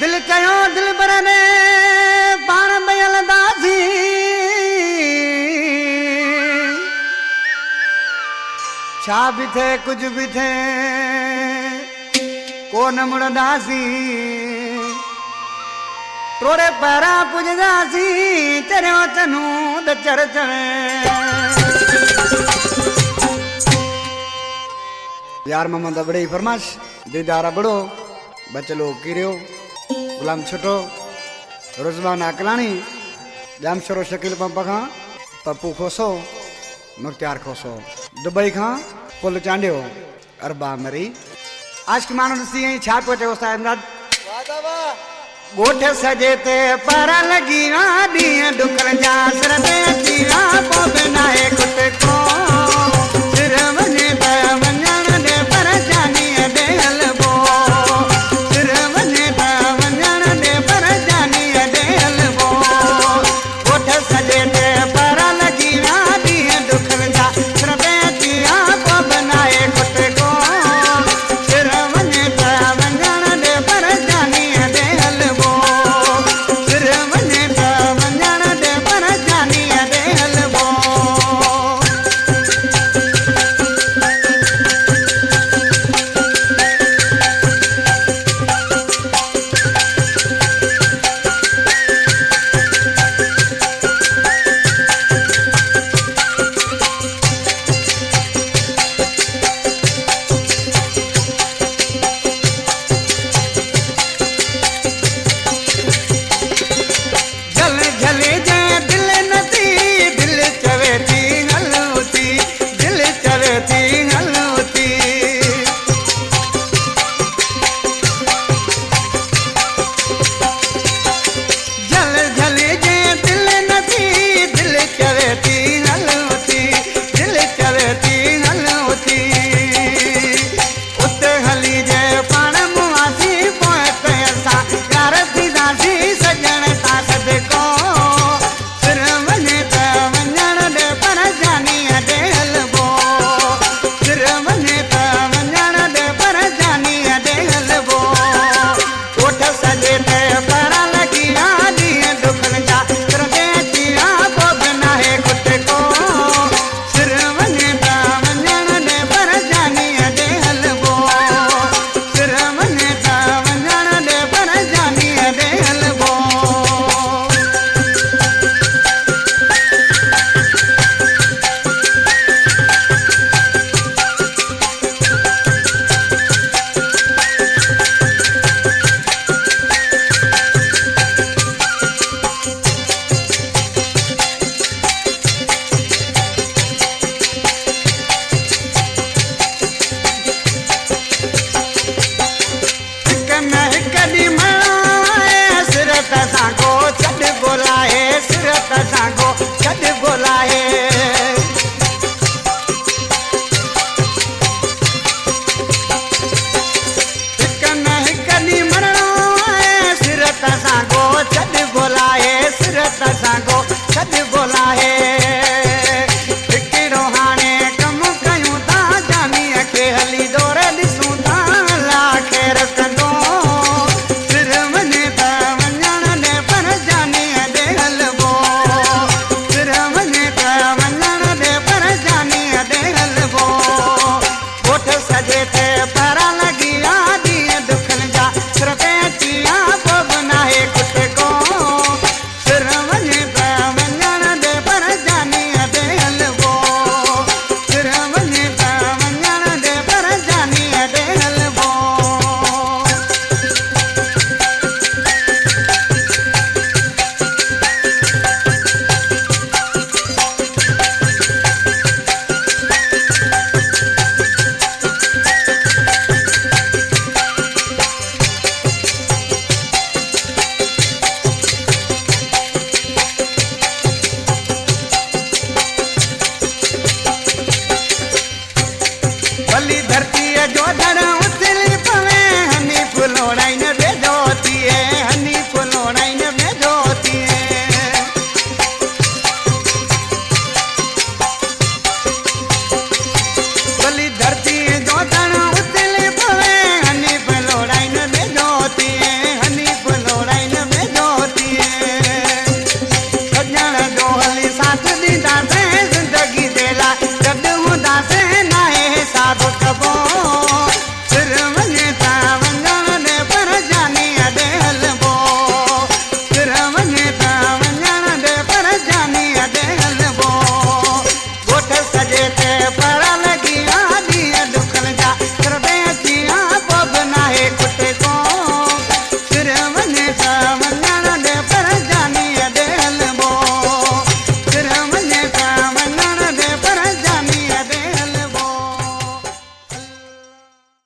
दिल चयो दिल बरने पाण बयल दासी छा भी थे कुछ भी थे कोन मुड़दासी तोरे पैरा पुजदासी चरियो चनू द चर चढ़े यार मोहम्मद बड़े फरमाश दीदारा बड़ो बचलो किरियो गुलाम छुटो रुजवान अकलानी जामशरो शकील पंप खां पप्पू खोसो मुख्तियार खोसो दुबई खां पुल चांडियो अरबा मरी आज की मानो ॾिसी छा पियो चयो उस्ताद ॻोठ सजे ते पर लॻी विया ॾींहं ॾुकण जा सिर ते अची विया पोइ बि नाहे कुट को सिर वञे त वञण ॾे पर जानीअ ॾे हलबो सिर वञे त वञण ॾे पर जानीअ ॾे हलबो ॻोठ सजे ते पर लॻी विया ॾींहं ॾुकण जा सिर ते अची विया पोइ बि नाहे कुट को सिर वञे त वञण ॾे पर जानीअ ॾे हलबो सिर वञे त वञण ॾे पर जानीअ ॾे हलबो झल झले जे दिल नथी दिल चवे थी हलूती दिल चवे थी हलूती झल झले जे दिल नथी दिल चवे थी हलूती दिल चवे थी हलूती उते हली जे पाण मुआसी पोइ ते असां यार थींदासीं सजण सां सदिको सिर वञे त वञण ॾे पर जानीअ ॾे हलबो सिर वञे त वञण ॾे पर जानीअ ॾे हलबो ॻोठ सजे ते पर लॻी विया ॾींहं ॾुकण जा सिर ते अची विया पोइ बि नाहे कुट को सिर वञे त वञण ॾे पर जानीअ ॾे हलबो सिर वञे त वञण ॾे पर जानीअ ॾे हलबो हिक न हिक ॾींहुं मनाए सिर त साॻो छॾ ॻोल्हाए सिर त साॻो छॾ ॻोल्हाए हिक न हिक ॾींहुं मरणो आहे सिर त साॻो छॾ ॻोल्हाए सिर त साॻो छॾ ॻोल्हाए हिकिड़ो हाणे कमु कयूं था जानीअ खे हली दौर ॾिसूं था अलाह ख़ैर कंदो सिर वञे त वञण ॾे पर जानीअ ॾे हलबो सिर वञे त वञण ॾे पर जानीअ ॾे हलबो ॻोठ सजे ते पर लॻी विया ॾींहं ॾुकण जा सिर ते अची विया पोइ बि नाहे कुट को सिर वञे त वञण ॾे पर जानीअ ॾे हलबो सिर वञे त वञण ॾे पर जानीअ ॾे हलबो भली धरतीअ जो धड़ उथली पवे हनी फुलोड़ाई